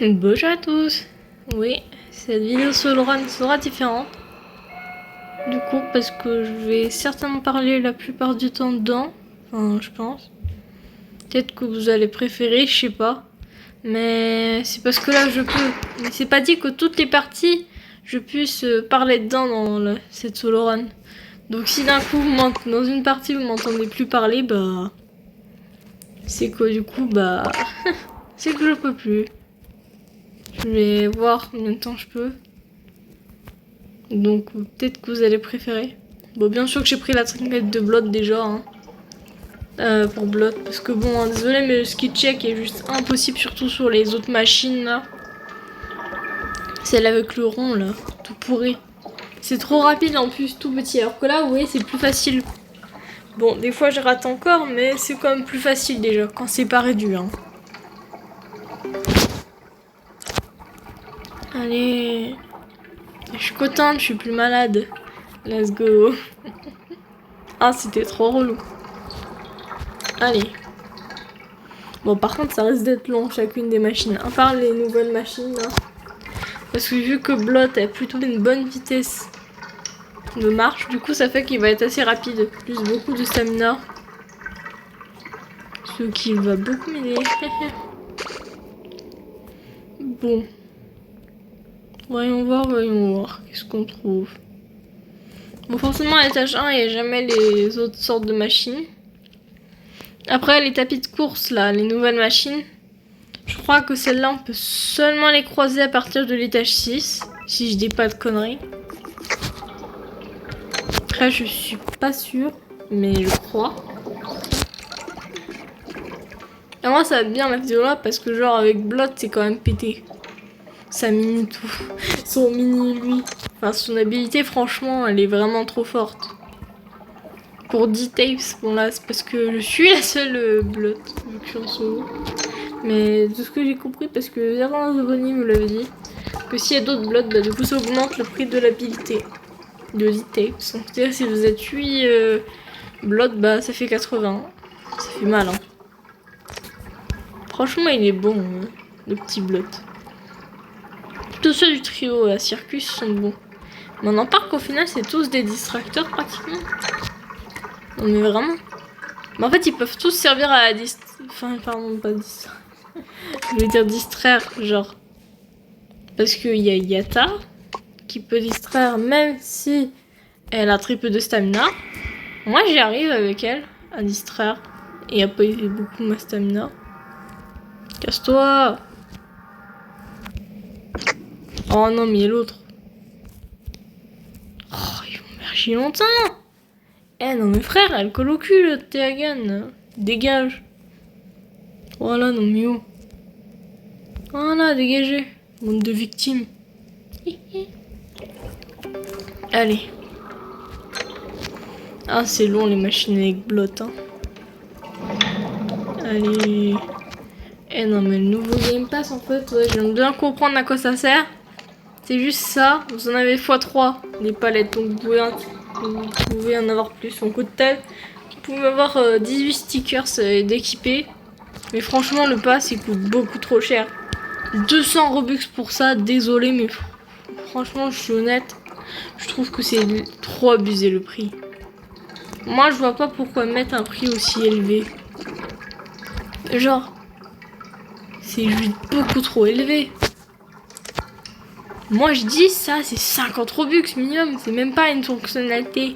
Bonjour à tous. Oui, cette vidéo solo run sera différente. Du coup, parce que je vais certainement parler la plupart du temps dedans. Enfin, je pense. Peut-être que vous allez préférer, je sais pas. Mais c'est parce que là, je peux. Mais c'est pas dit que toutes les parties, je puisse parler dedans dans cette solo run. Donc si d'un coup, dans une partie, vous m'entendez plus parler, bah... C'est que du coup, bah... c'est que je peux plus. Je vais voir combien de temps je peux. Donc peut-être que vous allez préférer. Bon, bien sûr que j'ai pris la trinquette de Blood déjà. Hein. Pour Blood. Parce que bon, désolé, mais le ski check est juste impossible, surtout sur les autres machines là. Celle avec le rond là, tout pourri. C'est trop rapide en plus, tout petit. Alors que là, vous voyez, c'est plus facile. Bon, des fois je rate encore, mais c'est quand même plus facile déjà, quand c'est pas réduit. Hein. Allez. Je suis contente, je suis plus malade. Let's go. Ah, c'était trop relou. Allez. Bon, par contre, ça risque d'être long, chacune des machines. À part les nouvelles machines, là. Parce que vu que Blot a plutôt une bonne vitesse de marche, du coup, ça fait qu'il va être assez rapide. Plus beaucoup de stamina. Ce qui va beaucoup m'aider. Bon. Voyons voir. Qu'est-ce qu'on trouve? Bon, forcément, à l'étage 1, il n'y a jamais les autres sortes de machines. Après, les tapis de course, là, les nouvelles machines. Je crois que celles-là, on peut seulement les croiser à partir de l'étage 6. Si je dis pas de conneries. Après, je suis pas sûre. Mais je crois. Et moi, ça va être bien la vidéo là. Parce que genre, avec Blood, c'est quand même pété. Ça mini tout. Son mini lui. Enfin, son habilité, franchement, elle est vraiment trop forte. Pour 10 tapes, bon là, c'est parce que je suis la seule Blood. Vu que je suis en solo. Mais de ce que j'ai compris, parce que certains abonnés me l'avaient dit, que s'il y a d'autres Blood, bah, du coup ça augmente le prix de l'habilité de 10 tapes. Donc c'est-à-dire si vous êtes 8 Blood, bah ça fait 80. Ça fait mal, hein. Franchement, il est bon, hein, le petit Blood. Tous ceux du trio à Circus sont bons. Mais on en parle qu'au final, c'est tous des distracteurs pratiquement. Non mais vraiment. Mais en fait, ils peuvent tous servir à Enfin, pardon, pas distraire. Je veux dire distraire, genre. Parce qu'il y a Yata qui peut distraire même si elle a très peu de stamina. Moi, j'y arrive avec elle à distraire et à payer beaucoup ma stamina. Casse-toi! Oh non, mais l'autre. Oh, ils vont merger longtemps! Eh non, mais frère, elle colle au cul, le Théagan. Dégage! Voilà, non, mais oh. Voilà, dégagez. Monde de victimes. Allez. Ah, c'est long les machines avec Blot. Hein. Allez. Eh non, mais le nouveau Game Pass, en fait, ouais, je viens de bien comprendre à quoi ça sert. C'est juste ça. Vous en avez x3 des palettes. Donc vous pouvez en avoir plus. On coûte tel. Vous pouvez avoir 18 stickers d'équipés. Mais franchement, le pass, il coûte beaucoup trop cher. 200 Robux pour ça. Désolé, mais franchement, je suis honnête. Je trouve que c'est trop abusé le prix. Moi, je vois pas pourquoi mettre un prix aussi élevé. Genre, c'est juste beaucoup trop élevé. Moi, je dis ça, c'est 50 Robux minimum. C'est même pas une fonctionnalité.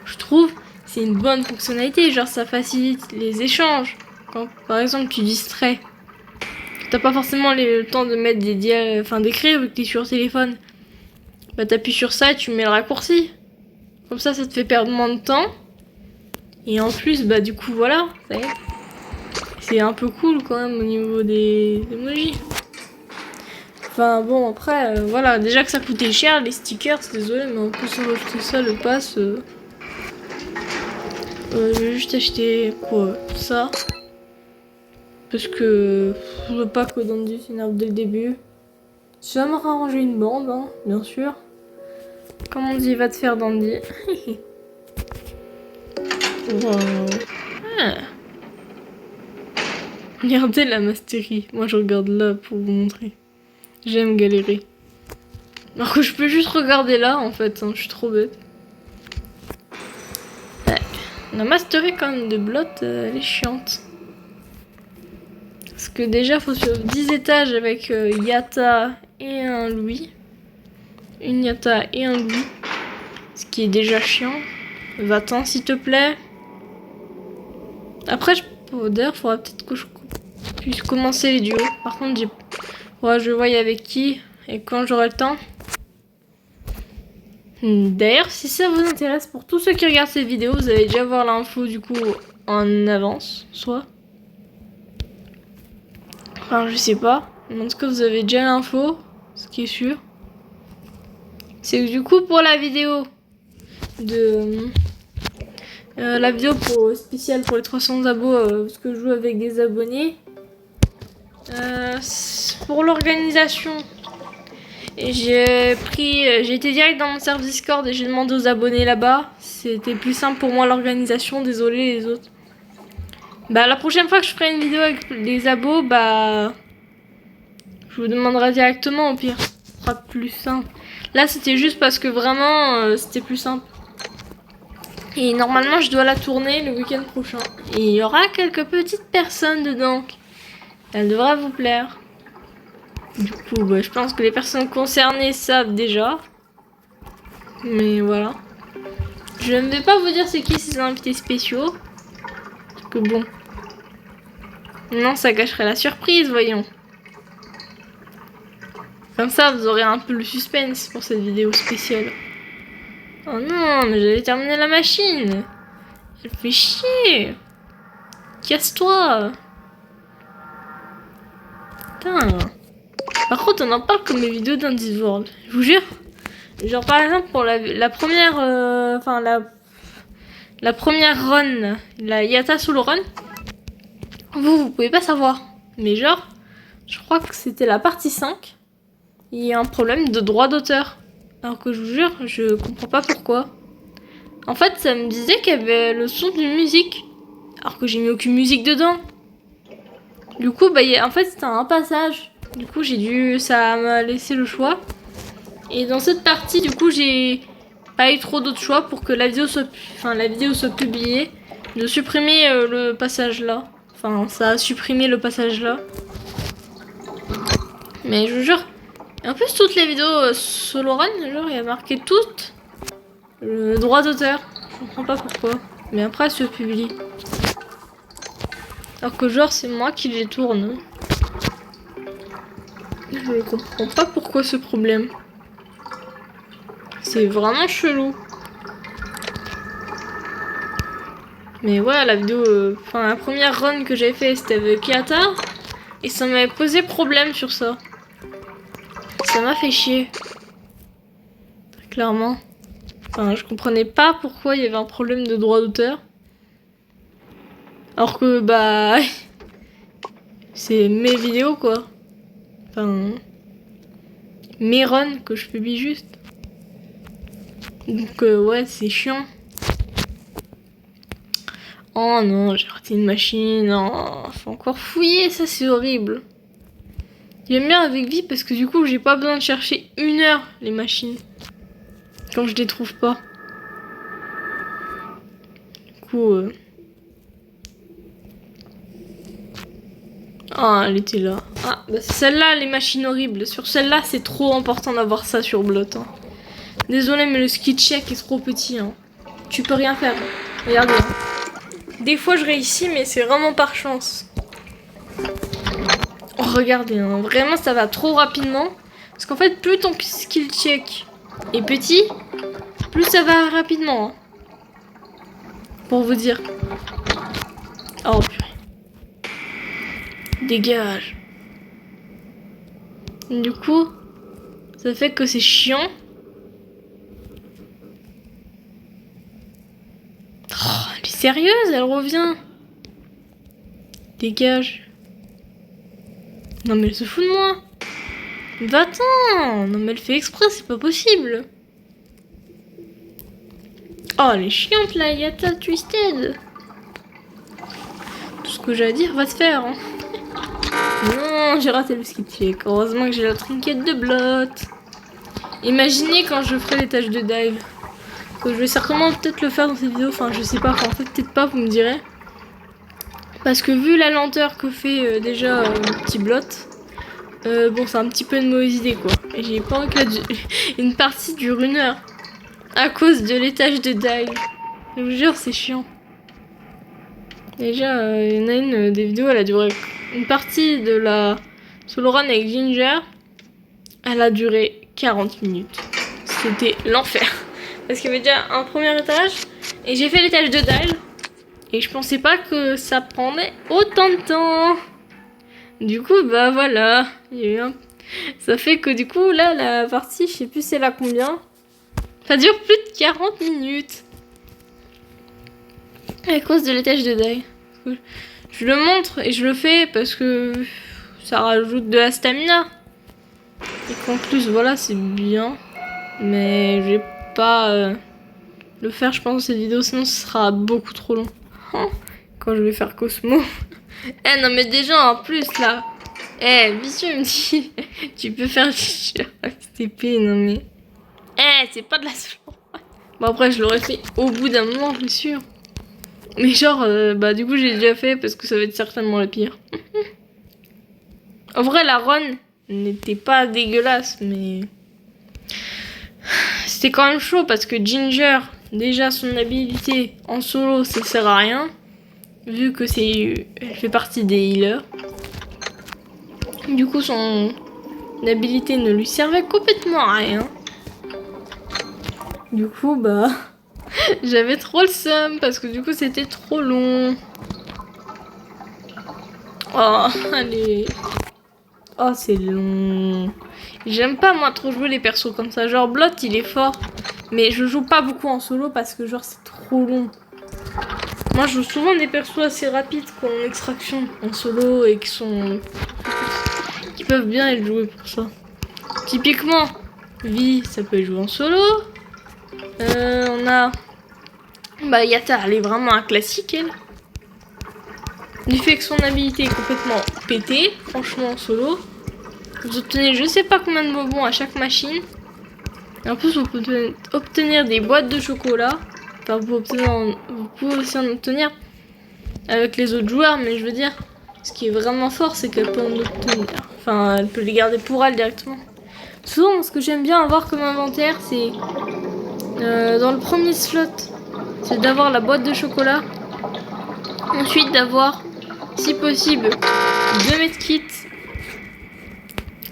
Je trouve c'est une bonne fonctionnalité. Genre, ça facilite les échanges. Quand, par exemple, tu distrais. T'as pas forcément le temps de mettre d'écrire vu que t'es sur téléphone. Bah, t'appuies sur ça et tu mets le raccourci. Comme ça te fait perdre moins de temps. Et en plus, bah, du coup, voilà. C'est un peu cool quand même au niveau des emojis. Enfin bon, après, voilà, déjà que ça coûtait cher les stickers, désolé, mais en plus on acheter ça, le pass. Je vais juste acheter quoi? Ça. Parce que je veux pas que Dandy s'énerve dès le début. Ça m'a arrangé une bande, hein, bien sûr. Comme on dit, va te faire Dandy. Wow. Ah. Regardez la mastérie. Moi je regarde là pour vous montrer. J'aime galérer. Alors que je peux juste regarder là en fait, hein, je suis trop bête. Ouais. La mastery quand même de Blot, elle est chiante. Parce que déjà faut sur 10 étages avec Yatta et un Louis. Une Yatta et un Louis. Ce qui est déjà chiant. Va-t'en s'il te plaît. Après, d'ailleurs, faudra peut-être que je puisse commencer les duos. Par contre, je vois avec qui et quand j'aurai le temps. D'ailleurs, si ça vous intéresse, pour tous ceux qui regardent cette vidéo, vous allez déjà voir l'info du coup en avance, soit. Enfin, je sais pas. Mais en tout cas, vous avez déjà l'info, ce qui est sûr. C'est que du coup, pour la vidéo de... la vidéo spéciale pour les 300 abos, parce que je joue avec des abonnés. Pour l'organisation, j'ai été direct dans mon serveur Discord et j'ai demandé aux abonnés là-bas. C'était plus simple pour moi l'organisation, désolé les autres. Bah la prochaine fois que je ferai une vidéo avec les abos, bah je vous demanderai directement au pire. Ce sera plus simple. Là c'était juste parce que vraiment c'était plus simple. Et normalement je dois la tourner le week-end prochain. Et il y aura quelques petites personnes dedans. Elle devra vous plaire. Du coup, bah, je pense que les personnes concernées savent déjà. Mais voilà. Je ne vais pas vous dire c'est qui ces invités spéciaux. Parce que bon. Non, ça gâcherait la surprise, voyons. Comme ça, vous aurez un peu le suspense pour cette vidéo spéciale. Oh non, mais j'allais terminer la machine. Elle fait chier. Casse-toi. Putain. Par contre, on en parle comme les vidéos d'un Discord. Je vous jure. Genre par exemple pour la première, enfin la première run, la Yatta solo run. Vous pouvez pas savoir. Mais genre, je crois que c'était la partie 5. Il y a un problème de droit d'auteur. Alors que je vous jure, je comprends pas pourquoi. En fait, ça me disait qu'il y avait le son d'une musique. Alors que j'ai mis aucune musique dedans. Du coup, bah, en fait, c'était un passage. Du coup, ça m'a laissé le choix. Et dans cette partie, du coup, j'ai pas eu trop d'autres choix pour que la vidéo soit publiée. De supprimer le passage là. Enfin, ça a supprimé le passage là. Mais je vous jure. En plus, toutes les vidéos solo run, genre, il y a marqué toutes le droit d'auteur. Je comprends pas pourquoi. Mais après, elles se publient. Alors que genre, c'est moi qui les tourne. Je comprends pas pourquoi ce problème. C'est vraiment chelou. Mais ouais, la vidéo... la première run que j'avais fait, c'était avec Yatta. Et ça m'avait posé problème sur ça. Ça m'a fait chier. Très clairement. Enfin, je comprenais pas pourquoi il y avait un problème de droit d'auteur. Alors que, bah... c'est mes vidéos, quoi. Enfin... mes runs que je publie juste. Donc, ouais, c'est chiant. Oh non, j'ai raté une machine. Oh, faut encore fouiller, ça c'est horrible. J'aime bien avec Vie parce que du coup, j'ai pas besoin de chercher 1 heure les machines. Quand je les trouve pas. Du coup... Ah, elle était là. Ah, bah c'est celle-là, les machines horribles. Sur celle-là, c'est trop important d'avoir ça sur Blot. Hein. Désolé, mais le ski check est trop petit. Hein. Tu peux rien faire. Regardez. Des fois, je réussis, mais c'est vraiment par chance. Oh, regardez, hein. Vraiment, ça va trop rapidement. Parce qu'en fait, plus ton skill check est petit, plus ça va rapidement. Hein. Pour vous dire. Oh, purée. Dégage. Du coup, ça fait que c'est chiant. Oh, elle est sérieuse, elle revient. Dégage. Non mais elle se fout de moi. Va-t'en. Non mais elle fait exprès, c'est pas possible. Oh, elle est chiante là, Yatta Twisted. Tout ce que j'ai à dire va se faire. Hein. Non, j'ai raté le ski check. Heureusement que j'ai la trinquette de blot. Imaginez quand je ferai les tâches de dive. Que je vais certainement peut-être le faire dans cette vidéo. Enfin, je sais pas. Enfin, en fait, peut-être pas, vous me direz. Parce que vu la lenteur que fait déjà mon petit blot, bon, c'est un petit peu une mauvaise idée, quoi. Et j'ai pas envie que une partie dure 1 heure. À cause de l'étage de dive. Je vous jure, c'est chiant. Déjà, il y en a une des vidéos, elle a duré une partie de la solo run avec Ginger. Elle a duré 40 minutes. C'était l'enfer. Parce qu'il y avait déjà un premier étage. Et j'ai fait l'étage de dive. Et je pensais pas que ça prendrait autant de temps. Du coup, bah voilà. Il y a eu un... Ça fait que du coup, là, la partie, je sais plus c'est là combien. Ça dure plus de 40 minutes. À cause de l'étage de dive. Je le montre et je le fais parce que ça rajoute de la stamina. Et qu'en plus, voilà, c'est bien. Mais je vais pas le faire, je pense, dans cette vidéo, sinon ce sera beaucoup trop long. Quand je vais faire Cosmo. Eh non, mais déjà, en plus, là. Eh, Vicieux me dit, tu peux faire cette épée, non mais... Eh, c'est pas de la solo. Bon, après, je l'aurais fait au bout d'un moment, je suis sûre. Mais genre, bah du coup, j'ai déjà fait parce que ça va être certainement la pire. En vrai, la run n'était pas dégueulasse, mais... C'était quand même chaud parce que Ginger, déjà, son habilité en solo, ça sert à rien. Vu que elle fait partie des healers. Du coup, son habilité ne lui servait complètement à rien. Du coup, bah... J'avais trop le seum parce que du coup, c'était trop long. Oh, allez. Oh, c'est long. J'aime pas, moi, trop jouer les persos comme ça. Genre, Blot, il est fort. Mais je joue pas beaucoup en solo parce que, genre, c'est trop long. Moi, je joue souvent des persos assez rapides, quoi, en extraction, en solo, et qui peuvent bien être joués pour ça. Typiquement, Vi, ça peut être joué en solo. On a... Bah, Yata, elle est vraiment un classique, elle. Du fait que son habilité est complètement pétée, franchement, en solo. Vous obtenez je sais pas combien de bonbons à chaque machine. Et en plus, vous pouvez obtenir des boîtes de chocolat. Enfin, vous pouvez aussi en obtenir avec les autres joueurs, mais je veux dire, ce qui est vraiment fort, c'est qu'elle peut en obtenir. Enfin, elle peut les garder pour elle directement. Souvent, ce que j'aime bien avoir comme inventaire, c'est dans le premier slot, c'est d'avoir la boîte de chocolat. Ensuite, d'avoir, si possible, 2 medkits.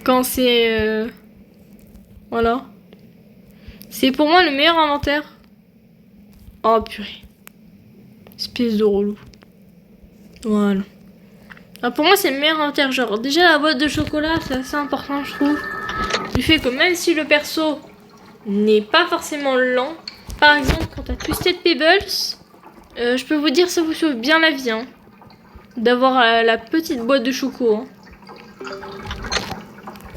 Quand c'est... Voilà. C'est pour moi le meilleur inventaire. Oh purée. Espèce de relou. Voilà. Alors pour moi c'est le meilleur inventaire. Genre déjà la boîte de chocolat c'est assez important je trouve. Du fait que même si le perso n'est pas forcément lent. Par exemple quand t'as Twisted Pebbles. Je peux vous dire ça vous sauve bien la vie. Hein, d'avoir la petite boîte de choco. Hein.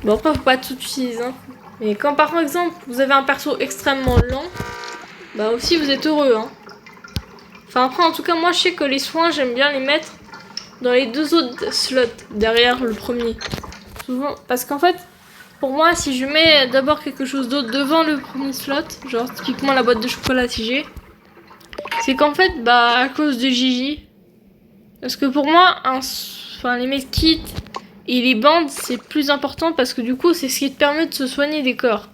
Bon après faut pas tout utiliser. Hein. Mais quand par exemple vous avez un perso extrêmement lent. Bah aussi vous êtes heureux. Hein. Enfin après en tout cas moi je sais que les soins j'aime bien les mettre dans les 2 autres slots derrière le premier. Souvent parce qu'en fait pour moi si je mets d'abord quelque chose d'autre devant le premier slot, genre typiquement la boîte de chocolat si j'ai, c'est qu'en fait bah à cause de Gigi. Parce que pour moi enfin les medkits et les bandes c'est plus important parce que du coup c'est ce qui te permet de se soigner des corps.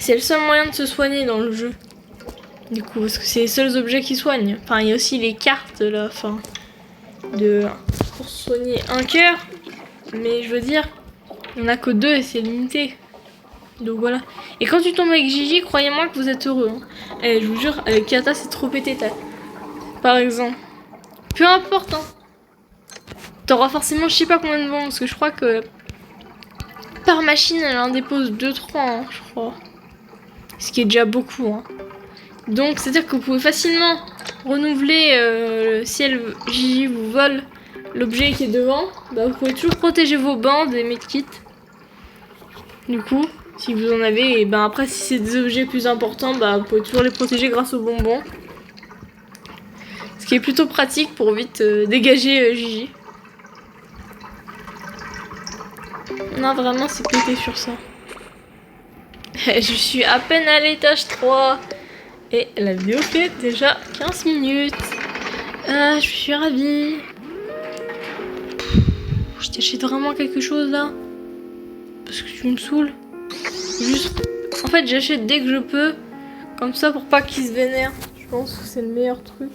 C'est le seul moyen de se soigner dans le jeu. Du coup, parce que c'est les seuls objets qui soignent. Enfin, il y a aussi les cartes là, enfin, pour soigner un cœur. Mais je veux dire, il n'y en a que 2 et c'est limité. Donc voilà. Et quand tu tombes avec Gigi, croyez-moi que vous êtes heureux. Hein. Et je vous jure, avec Kata, c'est trop pété. Par exemple. Peu importe. Hein. T'auras forcément, je sais pas combien de bons, parce que je crois que par machine, elle en dépose 2-3, hein, je crois. Ce qui est déjà beaucoup. Hein. Donc, c'est-à-dire que vous pouvez facilement renouveler si Gigi vous vole l'objet qui est devant. Bah, vous pouvez toujours protéger vos bandes et medkits. Du coup, si vous en avez, et ben après, si c'est des objets plus importants, bah, vous pouvez toujours les protéger grâce aux bonbons. Ce qui est plutôt pratique pour vite dégager Gigi. Non, vraiment, c'est pété sur ça. Je suis à peine à l'étage 3. Et la vidéo fait déjà 15 minutes. Je suis ravie. Je t'achète vraiment quelque chose là. Parce que tu me saoules. Juste. En fait, j'achète dès que je peux. Comme ça pour pas qu'il se vénère. Je pense que c'est le meilleur truc.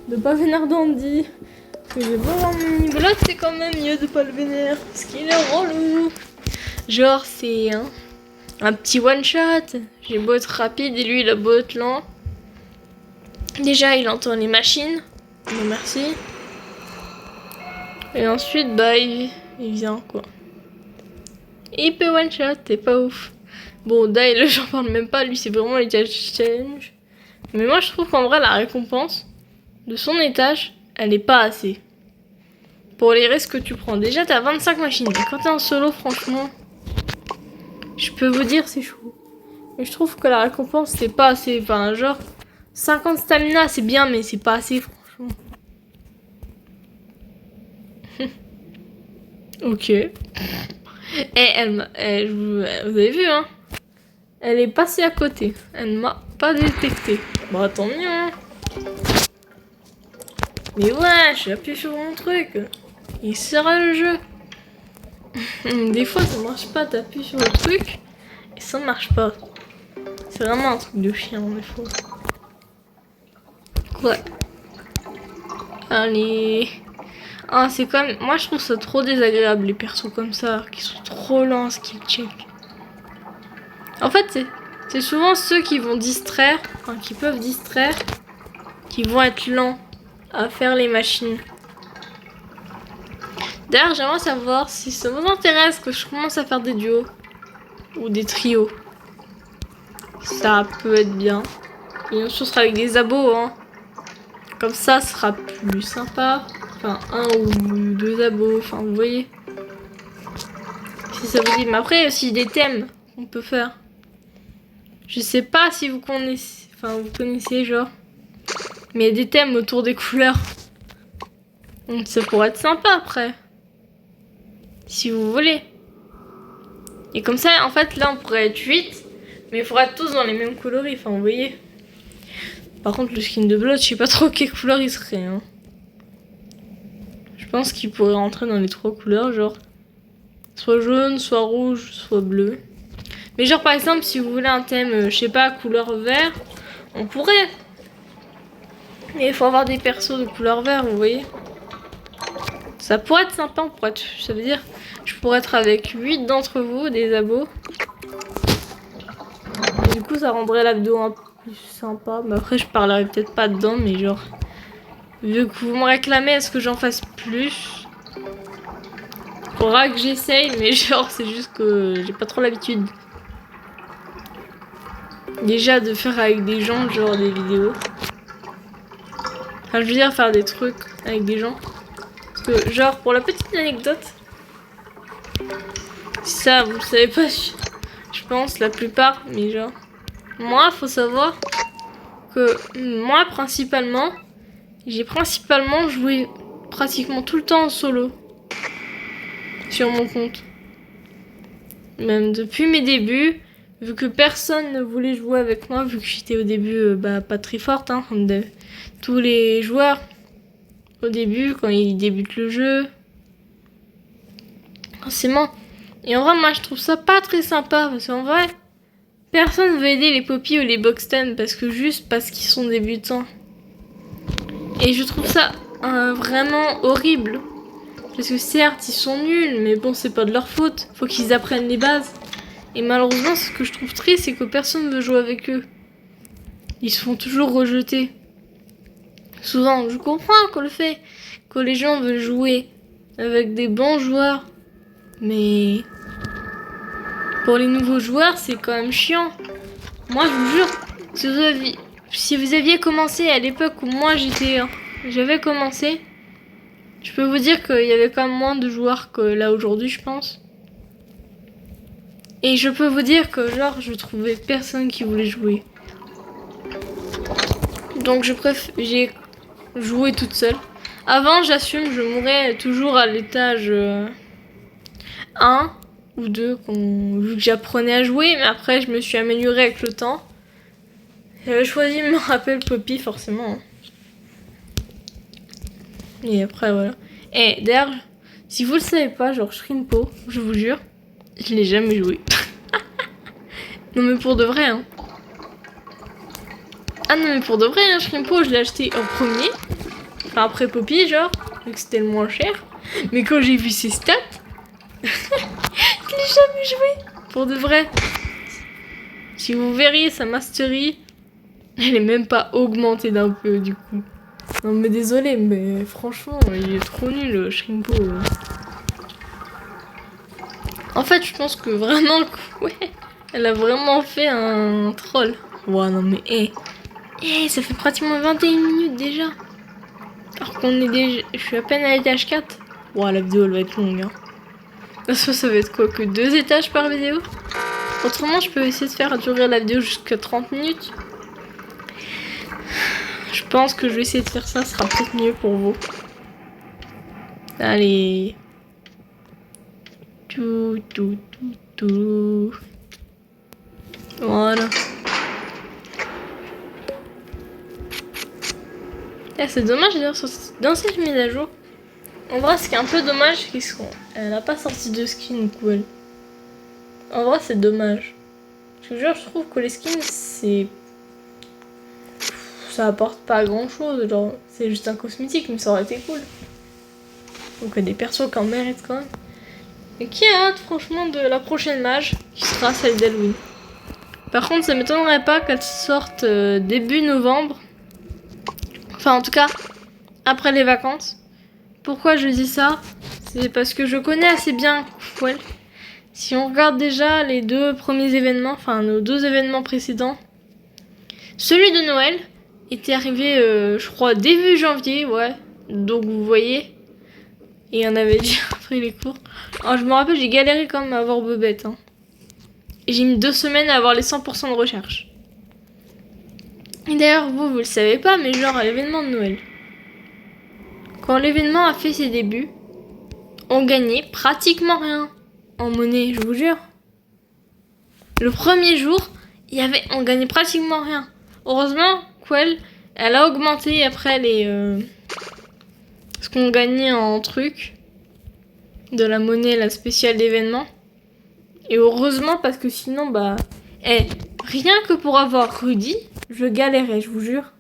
De pas vénère Dandy. Parce que j'ai beau avoir mon mini-bloc, c'est quand même mieux de pas le vénère. Parce qu'il est relou. Genre, c'est un petit one-shot. J'ai beau être rapide et lui, il a beau être lent. Déjà, il entend les machines. Bon, merci. Et ensuite, bah, il vient, quoi. Et il peut one-shot, t'es pas ouf. Bon, Dyle, j'en parle même pas. Lui, c'est vraiment les challenge. Mais moi, je trouve qu'en vrai, la récompense de son étage, elle est pas assez. Pour les risques que tu prends. Déjà, t'as 25 machines. Et quand t'es en solo, franchement, je peux vous dire, c'est chaud. Mais je trouve que la récompense, c'est pas assez. Enfin, genre, 50 stamina, c'est bien, mais c'est pas assez, franchement. Ok. Et vous avez vu, hein? Elle est passée à côté. Elle ne m'a pas détecté. Bon, tant mieux, hein. Mais ouais, j'ai appuyé sur mon truc. Il sert à le jeu. Des fois, ça marche pas. T'appuies sur le truc et ça marche pas. C'est vraiment un truc de chien, des fois. Ouais. Allez. Ah, c'est quand même... Moi, je trouve ça trop désagréable, les persos comme ça, qui sont trop lents, skill check. En fait, c'est souvent ceux qui vont distraire, enfin, qui peuvent distraire, qui vont être lents à faire les machines. D'ailleurs, j'aimerais savoir si ça vous intéresse que je commence à faire des duos ou des trios. Ça peut être bien. Et bien sûr, ce sera avec des abos, hein. Comme ça, ce sera plus sympa. Enfin, un ou deux abos, enfin, vous voyez. Si ça vous dit. Mais après, il y a aussi des thèmes qu'on peut faire. Je sais pas si vous connaissez, enfin, vous connaissez, genre. Mais il y a des thèmes autour des couleurs. Donc ça pourrait être sympa après. Si vous voulez. Et comme ça, en fait, là, on pourrait être 8. Mais il faudra être tous dans les mêmes coloris, enfin, vous voyez. Par contre, le skin de Blood, je sais pas trop quelle couleur il serait, hein. Je pense qu'il pourrait rentrer dans les 3 couleurs, genre. Soit jaune, soit rouge, soit bleu. Mais genre, par exemple, si vous voulez un thème, je sais pas, couleur vert, on pourrait. Mais il faut avoir des persos de couleur vert, vous voyez. Ça pourrait être sympa, ça veut dire je pourrais être avec 8 d'entre vous, des abos. Et du coup, ça rendrait la vidéo un peu plus sympa. Mais après, je parlerai peut-être pas dedans, mais genre... Vu que vous me réclamez, est-ce que j'en fasse plus? Faudra que j'essaye, mais genre, c'est juste que j'ai pas trop l'habitude. Déjà, de faire avec des gens, genre des vidéos. Enfin, je veux dire, faire des trucs avec des gens. Parce que, genre, pour la petite anecdote, ça, vous le savez pas, je pense, la plupart, mais genre, moi, faut savoir que moi, principalement, j'ai principalement joué pratiquement tout le temps en solo sur mon compte. Même depuis mes débuts, vu que personne ne voulait jouer avec moi, vu que j'étais au début pas très forte, hein, comme tous les joueurs au début, quand ils débutent le jeu. Forcément. Et en vrai, moi, je trouve ça pas très sympa, parce qu'en vrai, personne veut aider les Poppy ou les Boxten, parce qu'ils sont débutants. Et je trouve ça vraiment horrible. Parce que certes, ils sont nuls, mais bon, c'est pas de leur faute. Faut qu'ils apprennent les bases. Et malheureusement, ce que je trouve triste, c'est que personne veut jouer avec eux. Ils se font toujours rejeter. Souvent, je comprends qu'on le fait, que les gens veulent jouer avec des bons joueurs. Mais pour les nouveaux joueurs, c'est quand même chiant. Moi, je vous jure, si vous aviez commencé à l'époque où moi j'avais commencé, je peux vous dire qu'il y avait quand même moins de joueurs que là aujourd'hui, je pense. Et je peux vous dire que genre, je trouvais personne qui voulait jouer. Donc j'ai joué toute seule. Avant, j'assume, je mourais toujours à l'étage un ou deux vu que j'apprenais à jouer, mais après je me suis améliorée avec le temps. J'avais choisi me rappeler Poppy forcément. Et après voilà. Et d'ailleurs, si vous le savez pas, genre Shrimpo, je vous jure, je l'ai jamais joué. Non mais pour de vrai hein. Ah non mais pour de vrai hein, Shrimpo je l'ai acheté en premier. Enfin après Poppy genre, vu que c'était le moins cher. Mais quand j'ai vu ses stats, je l'ai jamais joué. Pour de vrai. Si vous verriez sa mastery, elle est même pas augmentée d'un peu du coup. Non mais désolé, mais franchement, il est trop nul Shrimpo. En fait, je pense que vraiment, ouais, elle a vraiment fait un troll. Ouais, non mais, ça fait pratiquement 21 minutes déjà. Alors qu'on est déjà, je suis à peine à l'étage 4. Ouais, la vidéo elle va être longue. Hein. Ça va être quoi, que 2 étages par vidéo? Autrement, je peux essayer de faire durer la vidéo jusqu'à 30 minutes. Je pense que je vais essayer de faire ça, ce sera peut-être mieux pour vous. Allez. Tout. Voilà. Ah, c'est dommage d'ailleurs dans cette mise à jour. En vrai, ce qui est un peu dommage, c'est qu'elle n'a pas sorti de skin cool. En vrai, c'est dommage. Je trouve que les skins, ça apporte pas grand chose. Genre, c'est juste un cosmétique, mais ça aurait été cool. Donc, il y a des persos qui en méritent quand même. Et qui a hâte, franchement, de la prochaine mage, qui sera celle d'Halloween. Par contre, ça m'étonnerait pas qu'elle sorte début novembre. Enfin, en tout cas, après les vacances. Pourquoi je dis ça? C'est parce que je connais assez bien Quell. Si on regarde déjà les 2 premiers événements, enfin nos 2 événements précédents, celui de Noël était arrivé, je crois, début janvier, ouais. Donc vous voyez, et on avait déjà pris les cours. Alors je me rappelle, j'ai galéré quand même à avoir Bobette. Hein. Et j'ai mis 2 semaines à avoir les 100% de recherche. Et d'ailleurs, vous le savez pas, mais genre à l'événement de Noël. Quand l'événement a fait ses débuts, on gagnait pratiquement rien en monnaie, je vous jure. Le premier jour, on gagnait pratiquement rien. Heureusement, Quell, elle a augmenté après ce qu'on gagnait en truc de la monnaie, la spéciale d'événement. Et heureusement parce que sinon, rien que pour avoir Rudy, je galérais, je vous jure.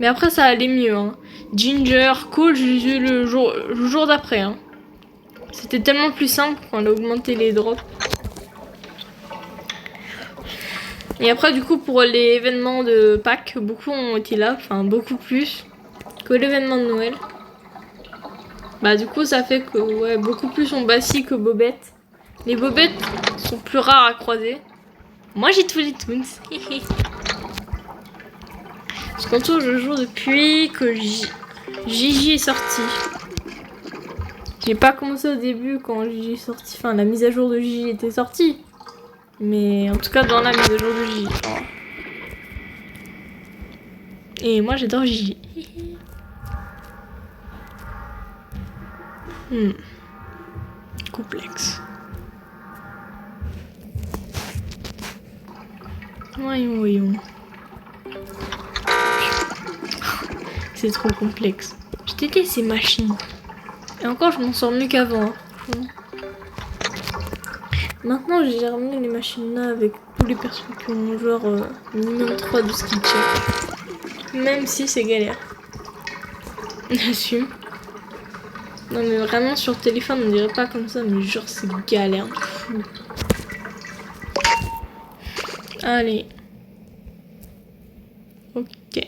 Mais après, ça allait mieux. Hein. Ginger, Cole, je les ai eu le jour d'après. Hein. C'était tellement plus simple quand on a augmenté les drops. Et après, du coup, pour les événements de Pâques, beaucoup ont été là. Enfin, beaucoup plus que l'événement de Noël. Du coup, ça fait que, ouais, beaucoup plus ont Bassi que Bobette. Les Bobettes sont plus rares à croiser. Moi, j'ai tous les Toons. Parce qu'en tout, je joue depuis que Gigi est sorti. J'ai pas commencé au début quand Gigi est sorti. Enfin, la mise à jour de Gigi était sortie. Mais en tout cas, dans la mise à jour de Gigi. Oh. Et moi, j'adore Gigi. Complexe. Voyons. C'est trop complexe. Je déteste ces machines. Et encore, je m'en sors mieux qu'avant. Hein. Maintenant, j'ai ramené les machines là avec tous les persos qui ont genre minimum 3 de skill check. Même si c'est galère. J'assume. Non mais vraiment sur le téléphone on dirait pas comme ça, mais genre c'est galère. Fou. Allez. Ok.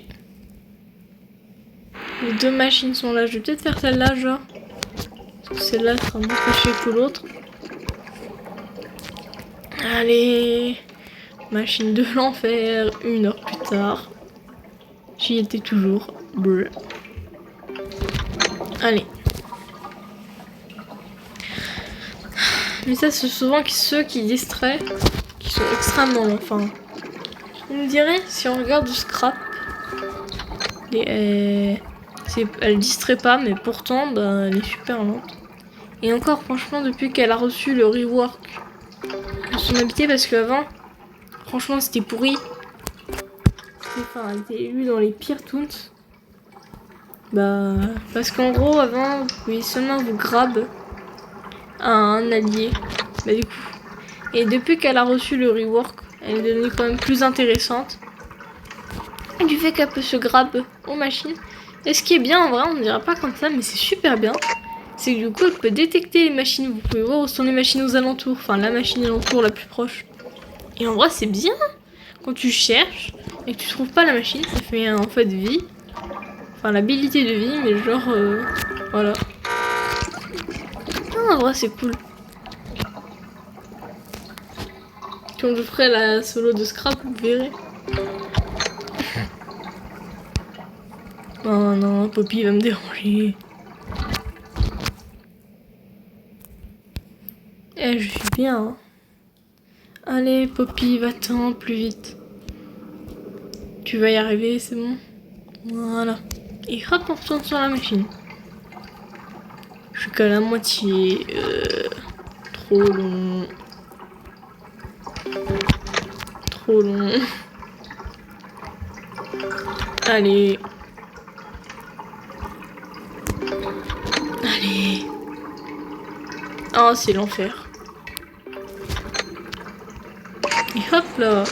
Les 2 machines sont là. Je vais peut-être faire celle-là genre. Parce que celle-là sera moins cachée que l'autre. Allez. Machine de l'enfer. 1 heure plus tard. J'y étais toujours. Brr. Allez. Mais ça, c'est souvent ceux qui distraient, qui sont extrêmement longs. Enfin, on me dirait, si on regarde du scrap, elle distrait pas, mais pourtant, elle est super lente. Et encore, franchement, depuis qu'elle a reçu le rework de son habité, parce qu'avant, franchement, c'était pourri. Elle était élue dans les pires toons. Bah, parce qu'en gros, avant, vous pouvez seulement vous grab un allié. Bah, du coup. Et depuis qu'elle a reçu le rework, elle est devenue quand même plus intéressante. Et du fait qu'elle peut se grab aux machines. Et ce qui est bien, en vrai, on ne dirait pas comme ça, mais c'est super bien. C'est que du coup, elle peut détecter les machines. Vous pouvez voir où sont les machines aux alentours. Enfin, la machine alentour la plus proche. Et en vrai, c'est bien. Quand tu cherches et que tu trouves pas la machine, ça fait en fait vie. Enfin, l'habilité de vie, mais genre, voilà. Ah, en vrai, c'est cool. Quand je ferai la solo de Scrap, vous verrez. Oh non, Poppy va me déranger. Eh, je suis bien. Hein. Allez, Poppy, va-t'en plus vite. Tu vas y arriver, c'est bon. Voilà. Et hop, on retourne sur la machine. Je suis qu'à la moitié. Trop long. Trop long. Allez. Allez. Oh, c'est l'enfer. Et hop là.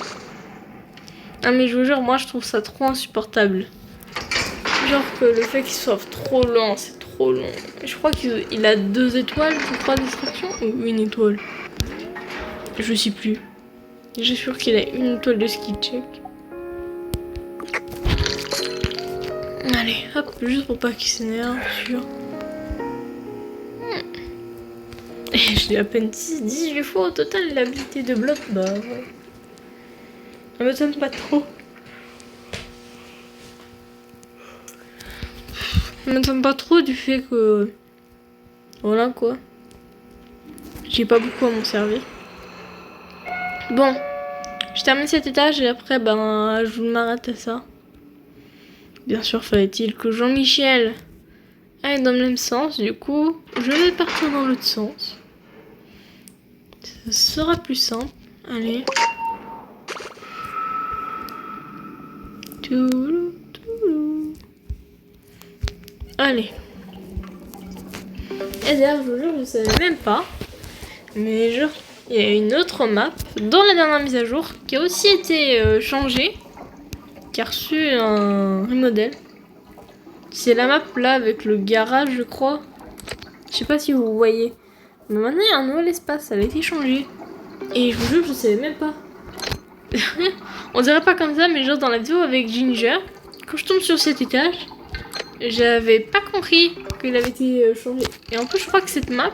Ah mais je vous jure, moi je trouve ça trop insupportable. Genre que le fait qu'il soit trop lent, c'est trop long. Je crois qu'il a 2 étoiles pour 3 distractions ou 1 étoile. Je sais plus. J'ai sûr qu'il a 1 étoile de skill check. Allez, hop, juste pour pas qu'il s'énerve, sûr. J'ai à peine 18 fois au total l'habilité de bloc, bah ouais. Ça m'étonne pas trop. Ça m'étonne pas trop du fait que... Voilà quoi. J'ai pas beaucoup à m'en servir. Bon. Je termine cet étage et après, ben, je m'arrête à ça. Bien sûr, fallait-il que Jean-Michel aille dans le même sens. Du coup, je vais partir dans l'autre sens. Ça sera plus simple. Allez. Toulou, toulou. Allez. Et d'ailleurs, je vous jure, je savais même pas. Mais genre, il y a une autre map dans la dernière mise à jour qui a aussi été changée. Qui a reçu un remodel. C'est la map là avec le garage, je crois. Je sais pas si vous voyez. Mais maintenant, il y a un nouvel espace, ça a été changé. Et je vous jure, je savais même pas. On dirait pas comme ça, mais genre dans la vidéo avec Ginger, quand je tombe sur cet étage, j'avais pas compris qu'il avait été changé. Et en plus, je crois que cette map,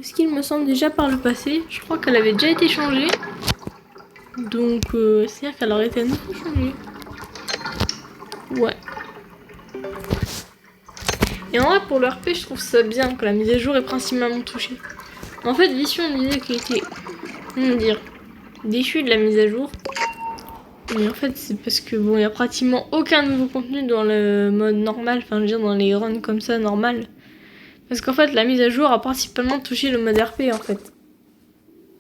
est-ce qu'il me semble déjà par le passé, je crois qu'elle avait déjà été changée. Donc, c'est-à-dire qu'elle aurait été à nouveau changée. Ouais. Et en vrai, pour le RP, je trouve ça bien que la mise à jour est principalement touchée. En fait, Vision disait qu'il était, comment dire, déçu de la mise à jour. Mais en fait, c'est parce que bon, il y a pratiquement aucun nouveau contenu dans le mode normal, enfin, je veux dire, dans les runs comme ça, normal. Parce qu'en fait, la mise à jour a principalement touché le mode RP, en fait.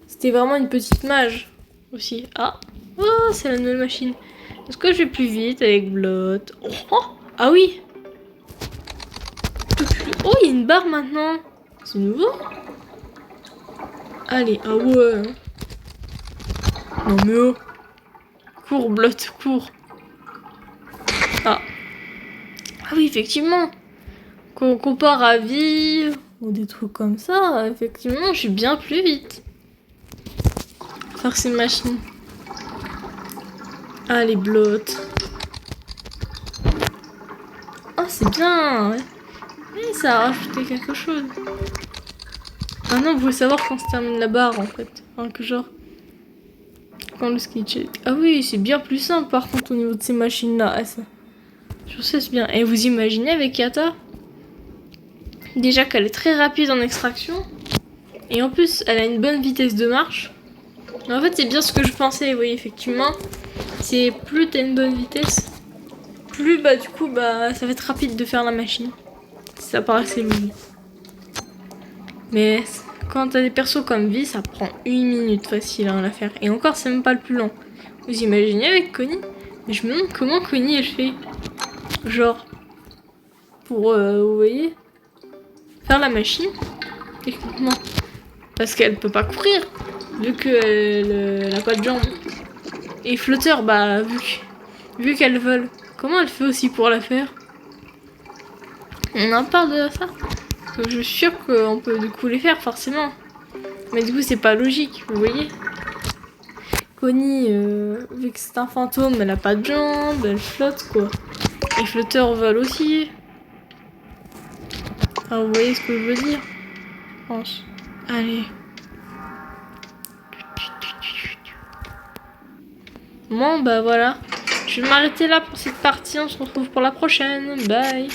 C'était vraiment une petite mage, aussi. Ah, oh, c'est la nouvelle machine. Est-ce que je vais plus vite avec Blot? Oh, ah oui. Oh, il y a une barre maintenant. C'est nouveau. Allez, ah ouais. Non mais oh. Cours, Blot, cours. Ah. Ah oui, effectivement. Quand on compare à vie ou des trucs comme ça, effectivement, je suis bien plus vite. Faire ces machines. Allez, Blot. Ah, c'est bien, ouais. Mais ça a rajouté quelque chose. Maintenant, vous pouvez savoir quand se termine la barre, en fait. Enfin, que genre... Quand le ski check. Ah oui, c'est bien plus simple, par contre, au niveau de ces machines-là. Ah, ça... Je sais, c'est bien. Et vous imaginez avec Yata? Déjà qu'elle est très rapide en extraction. Et en plus, elle a une bonne vitesse de marche. Mais en fait, c'est bien ce que je pensais, vous voyez, effectivement. C'est plus t'as une bonne vitesse, plus, bah, du coup, bah, ça va être rapide de faire la machine. Ça paraissait logique. Mais quand t'as des persos comme Vi, ça prend 1 minute facile à la faire. Et encore, c'est même pas le plus lent. Vous imaginez avec Connie? Mais je me demande comment Connie elle fait. Genre, pour, vous voyez, faire la machine. Techniquement. Parce qu'elle peut pas courir. Vu qu'elle a pas de jambes. Et flotteur, bah, vu qu'elle vole. Comment elle fait aussi pour la faire? On en parle de ça. Je suis sûre qu'on peut du coup les faire forcément. Mais du coup c'est pas logique, vous voyez. Connie, vu que c'est un fantôme, elle a pas de jambes, elle flotte quoi. Les flotteurs volent aussi. Ah, vous voyez ce que je veux dire, je pense. Allez. Bon bah voilà. Je vais m'arrêter là pour cette partie, on se retrouve pour la prochaine. Bye.